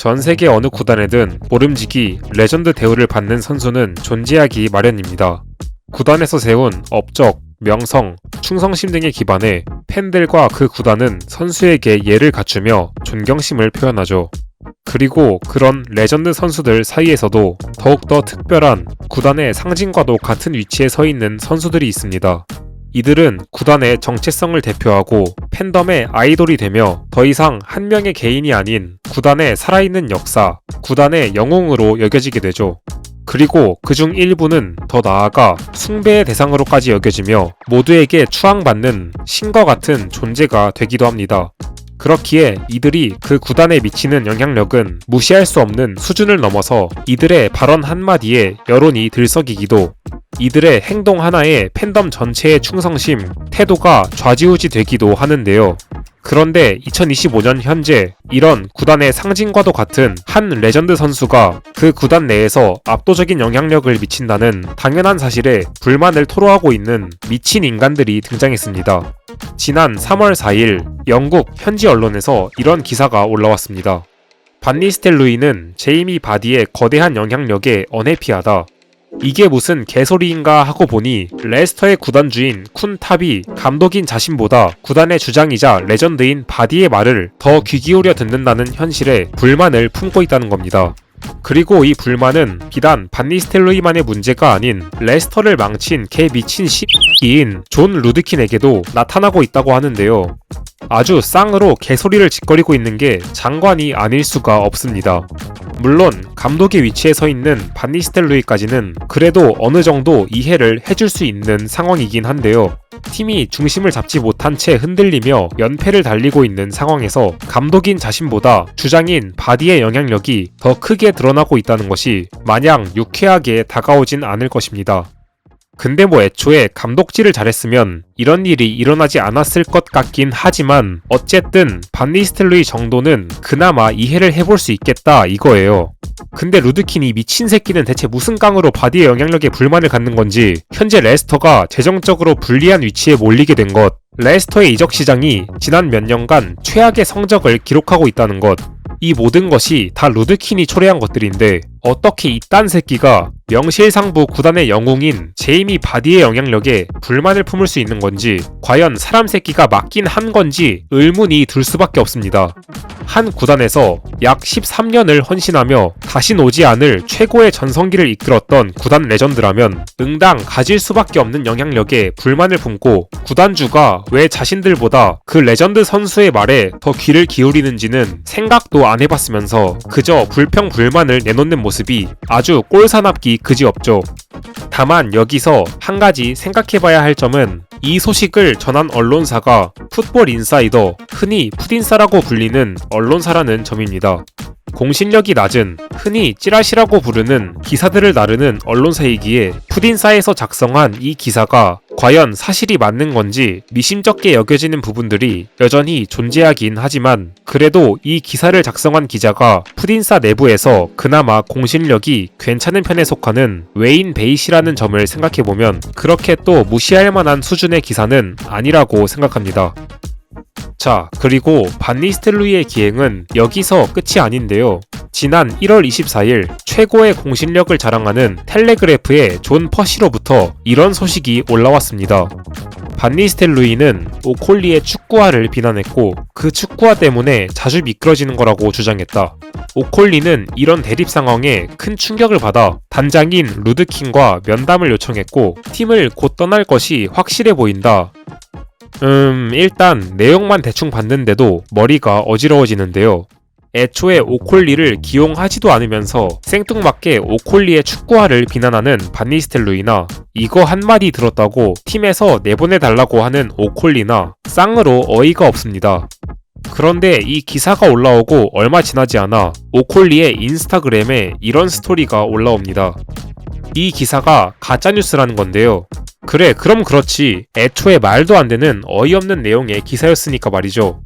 전 세계 어느 구단에든 모름지기 레전드 대우를 받는 선수는 존재하기 마련입니다. 구단에서 세운 업적, 명성, 충성심 등에 기반해 팬들과 그 구단은 선수에게 예를 갖추며 존경심을 표현하죠. 그리고 그런 레전드 선수들 사이에서도 더욱더 특별한 구단의 상징과도 같은 위치에 서 있는 선수들이 있습니다. 이들은 구단의 정체성을 대표하고 팬덤의 아이돌이 되며 더 이상 한 명의 개인이 아닌 구단의 살아있는 역사, 구단의 영웅으로 여겨지게 되죠. 그리고 그중 일부는 더 나아가 숭배의 대상으로까지 여겨지며 모두에게 추앙받는 신과 같은 존재가 되기도 합니다. 그렇기에 이들이 그 구단에 미치는 영향력은 무시할 수 없는 수준을 넘어서 이들의 발언 한마디에 여론이 들썩이기도, 이들의 행동 하나에 팬덤 전체의 충성심, 태도가 좌지우지 되기도 하는데요. 그런데 2025년 현재 이런 구단의 상징과도 같은 한 레전드 선수가 그 구단 내에서 압도적인 영향력을 미친다는 당연한 사실에 불만을 토로하고 있는 미친 인간들이 등장했습니다. 지난 3월 4일 영국 현지 언론에서 이런 기사가 올라왔습니다. 반니스텔로이는 제이미 바디의 거대한 영향력에 언해피하다. 이게 무슨 개소리인가 하고 보니 레스터의 구단주인 쿤 탑이 감독인 자신보다 구단의 주장이자 레전드인 바디의 말을 더 귀 기울여 듣는다는 현실에 불만을 품고 있다는 겁니다. 그리고 이 불만은 비단 반니스텔로이만의 문제가 아닌 레스터를 망친 개 미친 X인 존 루드킨에게도 나타나고 있다고 하는데요. 아주 쌍으로 개소리를 짓거리고 있는 게 장관이 아닐 수가 없습니다. 물론 감독의 위치에 서 있는 반니스텔로이까지는 그래도 어느 정도 이해를 해줄 수 있는 상황이긴 한데요. 팀이 중심을 잡지 못한 채 흔들리며 연패를 달리고 있는 상황에서 감독인 자신보다 주장인 바디의 영향력이 더 크게 드러나고 있다는 것이 마냥 유쾌하게 다가오진 않을 것입니다. 근데 애초에 감독질을 잘했으면 이런 일이 일어나지 않았을 것 같긴 하지만 어쨌든 반니스텔로이 정도는 그나마 이해를 해볼 수 있겠다 이거예요. 근데 루드킨이 미친 새끼는 대체 무슨 깡으로 바디의 영향력에 불만을 갖는 건지, 현재 레스터가 재정적으로 불리한 위치에 몰리게 된 것, 레스터의 이적 시장이 지난 몇 년간 최악의 성적을 기록하고 있다는 것, 이 모든 것이 다 루드킨이 초래한 것들인데 어떻게 이딴 새끼가 명실상부 구단의 영웅인 제이미 바디의 영향력에 불만을 품을 수 있는 건지, 과연 사람 새끼가 맞긴 한 건지 의문이 들 수밖에 없습니다. 한 구단에서 약 13년을 헌신하며 다신 오지 않을 최고의 전성기를 이끌었던 구단 레전드라면 응당 가질 수밖에 없는 영향력에 불만을 품고 구단주가 왜 자신들보다 그 레전드 선수의 말에 더 귀를 기울이는지는 생각도 안 해봤으면서 그저 불평불만을 내놓는 모습이 아주 꼴사납기 그지없죠. 다만 여기서 한 가지 생각해봐야 할 점은 이 소식을 전한 언론사가 풋볼 인사이더, 흔히 풋인사라고 불리는 언론사라는 점입니다. 공신력이 낮은, 흔히 찌라시라고 부르는 기사들을 나르는 언론사이기에 풋인사에서 작성한 이 기사가 과연 사실이 맞는 건지 미심쩍게 여겨지는 부분들이 여전히 존재하긴 하지만, 그래도 이 기사를 작성한 기자가 풋인사 내부에서 그나마 공신력이 괜찮은 편에 속하는 웨인 베이시라는 점을 생각해보면 그렇게 또 무시할 만한 수준의 기사는 아니라고 생각합니다. 자, 그리고 반니스텔로이의 기행은 여기서 끝이 아닌데요. 지난 1월 24일 최고의 공신력을 자랑하는 텔레그래프의 존 퍼시로부터 이런 소식이 올라왔습니다. 반니스텔로이는 오콜리의 축구화를 비난했고 그 축구화 때문에 자주 미끄러지는 거라고 주장했다. 오콜리는 이런 대립 상황에 큰 충격을 받아 단장인 루드킨과 면담을 요청했고 팀을 곧 떠날 것이 확실해 보인다. 일단 내용만 대충 봤는데도 머리가 어지러워지는데요. 애초에 오콜리를 기용하지도 않으면서 생뚱맞게 오콜리의 축구화를 비난하는 반니스텔로이나 이거 한마디 들었다고 팀에서 내보내달라고 하는 오콜리나 쌍으로 어이가 없습니다. 그런데 이 기사가 올라오고 얼마 지나지 않아 오콜리의 인스타그램에 이런 스토리가 올라옵니다. 이 기사가 가짜뉴스라는 건데요. 그래, 그럼 그렇지. 애초에 말도 안 되는 어이없는 내용의 기사였으니까 말이죠.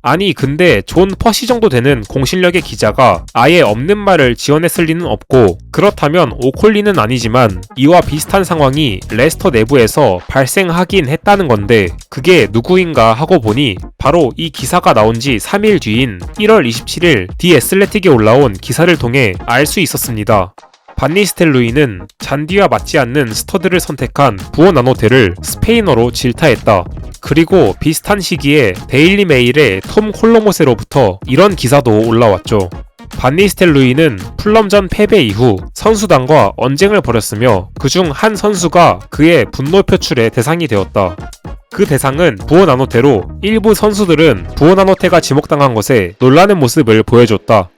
아니 근데 존 퍼시 정도 되는 공실력의 기자가 아예 없는 말을 지어냈을 리는 없고, 그렇다면 오콜리는 아니지만 이와 비슷한 상황이 레스터 내부에서 발생하긴 했다는 건데 그게 누구인가 하고 보니 바로 이 기사가 나온 지 3일 뒤인 1월 27일 디 애슬레틱에 올라온 기사를 통해 알 수 있었습니다. 반니스텔로이는 잔디와 맞지 않는 스터드를 선택한 부어 나노테를 스페인어로 질타했다. 그리고 비슷한 시기에 데일리 메일의 톰 콜로모세로부터 이런 기사도 올라왔죠. 반니스텔로이는 풀럼전 패배 이후 선수단과 언쟁을 벌였으며 그중 한 선수가 그의 분노 표출의 대상이 되었다. 그 대상은 부어 나노테로 일부 선수들은 부어 나노테가 지목당한 것에 놀라는 모습을 보여줬다.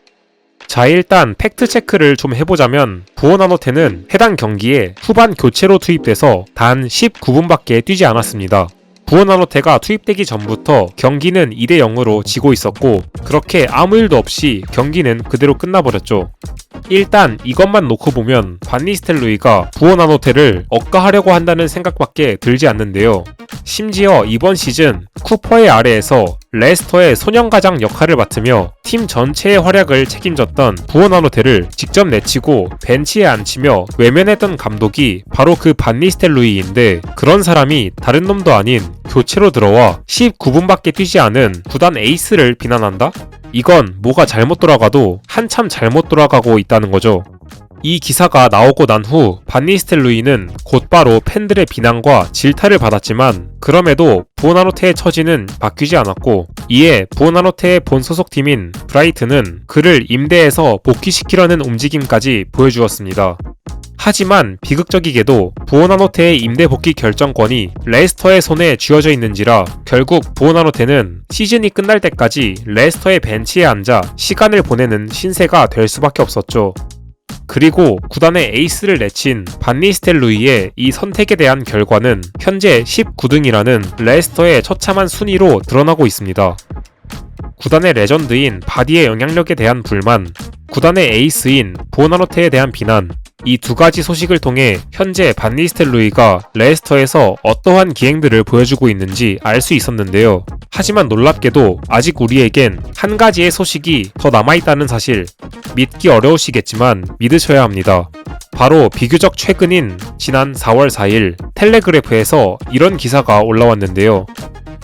자, 일단 팩트체크를 좀 해보자면 부어 나노테는 해당 경기에 후반 교체로 투입돼서 단 19분밖에 뛰지 않았습니다. 부어 나노테가 투입되기 전부터 경기는 2대 0으로 지고 있었고 그렇게 아무 일도 없이 경기는 그대로 끝나버렸죠. 일단 이것만 놓고 보면 반니스텔로이가 부어 나노테를 억가하려고 한다는 생각밖에 들지 않는데요. 심지어 이번 시즌 쿠퍼의 아래에서 레스터의 소년가장 역할을 맡으며 팀 전체의 활약을 책임졌던 부어 나노테를 직접 내치고 벤치에 앉히며 외면했던 감독이 바로 그 반니스텔로이인데, 그런 사람이 다른 놈도 아닌 교체로 들어와 19분밖에 뛰지 않은 구단 에이스를 비난한다? 이건 뭐가 잘못 돌아가도 한참 잘못 돌아가고 있다는 거죠. 이 기사가 나오고 난 후 반니스텔로이는 곧바로 팬들의 비난과 질타를 받았지만 그럼에도 부어 나노테의 처지는 바뀌지 않았고, 이에 부어 나노테의 본 소속팀인 브라이튼은 그를 임대해서 복귀시키려는 움직임까지 보여주었습니다. 하지만 비극적이게도 부어 나노테의 임대 복귀 결정권이 레스터의 손에 쥐어져 있는지라 결국 부어 나노테는 시즌이 끝날 때까지 레스터의 벤치에 앉아 시간을 보내는 신세가 될 수밖에 없었죠. 그리고 구단의 에이스를 내친 반니스텔로이의 이 선택에 대한 결과는 현재 19등이라는 레스터의 처참한 순위로 드러나고 있습니다. 구단의 레전드인 바디의 영향력에 대한 불만, 구단의 에이스인 부어 나노테에 대한 비난, 이 두 가지 소식을 통해 현재 반니스텔로이가 레스터에서 어떠한 기행들을 보여주고 있는지 알 수 있었는데요. 하지만 놀랍게도 아직 우리에겐 한 가지의 소식이 더 남아있다는 사실, 믿기 어려우시겠지만 믿으셔야 합니다. 바로 비교적 최근인 지난 4월 4일 텔레그래프에서 이런 기사가 올라왔는데요.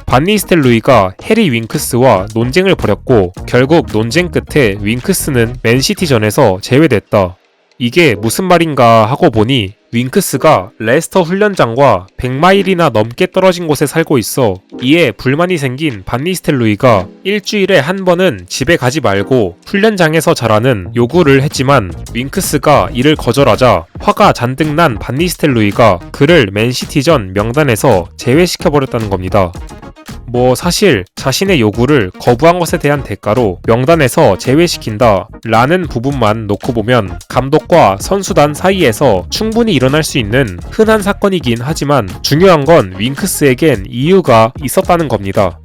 반니스텔로이가 해리 윙크스와 논쟁을 벌였고 결국 논쟁 끝에 윙크스는 맨시티전에서 제외됐다. 이게 무슨 말인가 하고 보니 윙크스가 레스터 훈련장과 100마일이나 넘게 떨어진 곳에 살고 있어 이에 불만이 생긴 반니스텔로이가 일주일에 한 번은 집에 가지 말고 훈련장에서 자라는 요구를 했지만 윙크스가 이를 거절하자 화가 잔뜩 난 반니스텔로이가 그를 맨시티전 명단에서 제외시켜버렸다는 겁니다. 사실 자신의 요구를 거부한 것에 대한 대가로 명단에서 제외시킨다 라는 부분만 놓고 보면 감독과 선수단 사이에서 충분히 일어날 수 있는 흔한 사건이긴 하지만 중요한 건 윙크스에겐 이유가 있었다는 겁니다.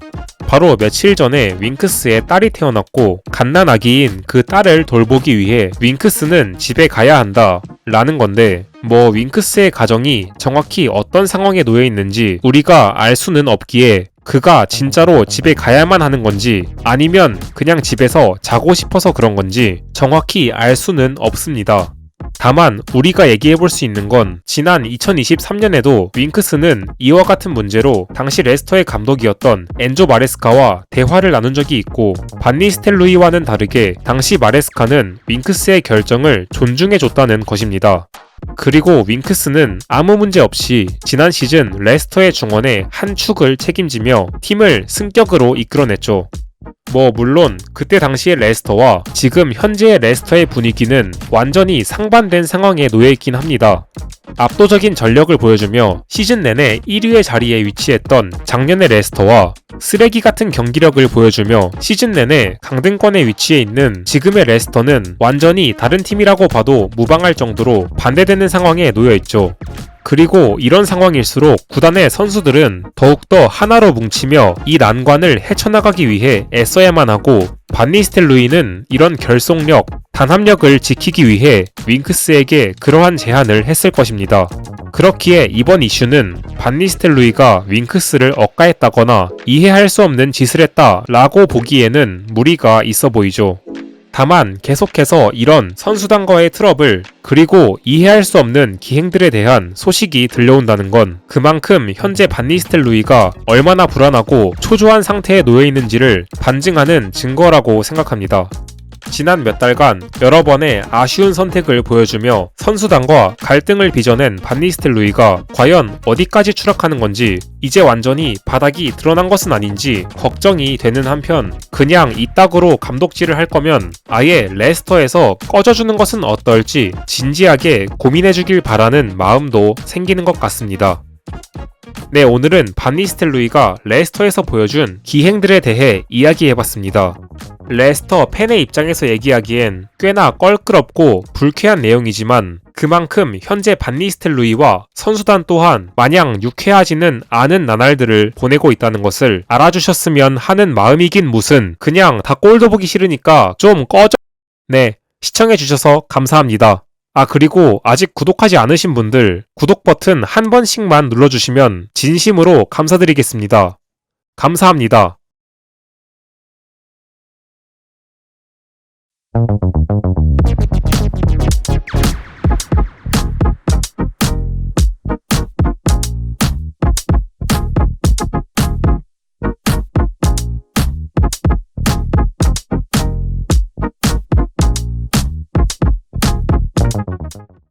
바로 며칠 전에 윙크스의 딸이 태어났고 갓난아기인 그 딸을 돌보기 위해 윙크스는 집에 가야 한다 라는 건데, 윙크스의 가정이 정확히 어떤 상황에 놓여 있는지 우리가 알 수는 없기에 그가 진짜로 집에 가야만 하는 건지 아니면 그냥 집에서 자고 싶어서 그런 건지 정확히 알 수는 없습니다. 다만 우리가 얘기해볼 수 있는 건 지난 2023년에도 윙크스는 이와 같은 문제로 당시 레스터의 감독이었던 엔조 마레스카와 대화를 나눈 적이 있고, 반니스텔로이와는 다르게 당시 마레스카는 윙크스의 결정을 존중해줬다는 것입니다. 그리고 윙크스는 아무 문제 없이 지난 시즌 레스터의 중원의 한 축을 책임지며 팀을 승격으로 이끌어냈죠. 물론 그때 당시의 레스터와 지금 현재의 레스터의 분위기는 완전히 상반된 상황에 놓여있긴 합니다. 압도적인 전력을 보여주며 시즌 내내 1위의 자리에 위치했던 작년의 레스터와 쓰레기 같은 경기력을 보여주며 시즌 내내 강등권에 위치해 있는 지금의 레스터는 완전히 다른 팀이라고 봐도 무방할 정도로 반대되는 상황에 놓여있죠. 그리고 이런 상황일수록 구단의 선수들은 더욱더 하나로 뭉치며 이 난관을 헤쳐나가기 위해 애써야만 하고, 반니스텔로이는 이런 결속력, 단합력을 지키기 위해 윙크스에게 그러한 제안을 했을 것입니다. 그렇기에 이번 이슈는 반 니스텔로이가 윙크스를 억까했다거나 이해할 수 없는 짓을 했다 라고 보기에는 무리가 있어 보이죠. 다만 계속해서 이런 선수단과의 트러블 그리고 이해할 수 없는 기행들에 대한 소식이 들려온다는 건 그만큼 현재 반 니스텔로이가 얼마나 불안하고 초조한 상태에 놓여 있는지를 반증하는 증거라고 생각합니다. 지난 몇 달간 여러 번의 아쉬운 선택을 보여주며 선수단과 갈등을 빚어낸 반 니스텔로이가 과연 어디까지 추락하는 건지 이제 완전히 바닥이 드러난 것은 아닌지 걱정이 되는 한편 그냥 이따구로 감독질을 할 거면 아예 레스터에서 꺼져주는 것은 어떨지 진지하게 고민해주길 바라는 마음도 생기는 것 같습니다. 네, 오늘은 반 니스텔로이가 레스터에서 보여준 기행들에 대해 이야기해봤습니다. 레스터 팬의 입장에서 얘기하기엔 꽤나 껄끄럽고 불쾌한 내용이지만 그만큼 현재 반 니스텔로이와 선수단 또한 마냥 유쾌하지는 않은 나날들을 보내고 있다는 것을 알아주셨으면 하는 마음이긴 무슨 그냥 다 꼴도 보기 싫으니까 좀 꺼져. 네, 시청해주셔서 감사합니다. 그리고 아직 구독하지 않으신 분들 구독 버튼 한 번씩만 눌러주시면 진심으로 감사드리겠습니다. 감사합니다.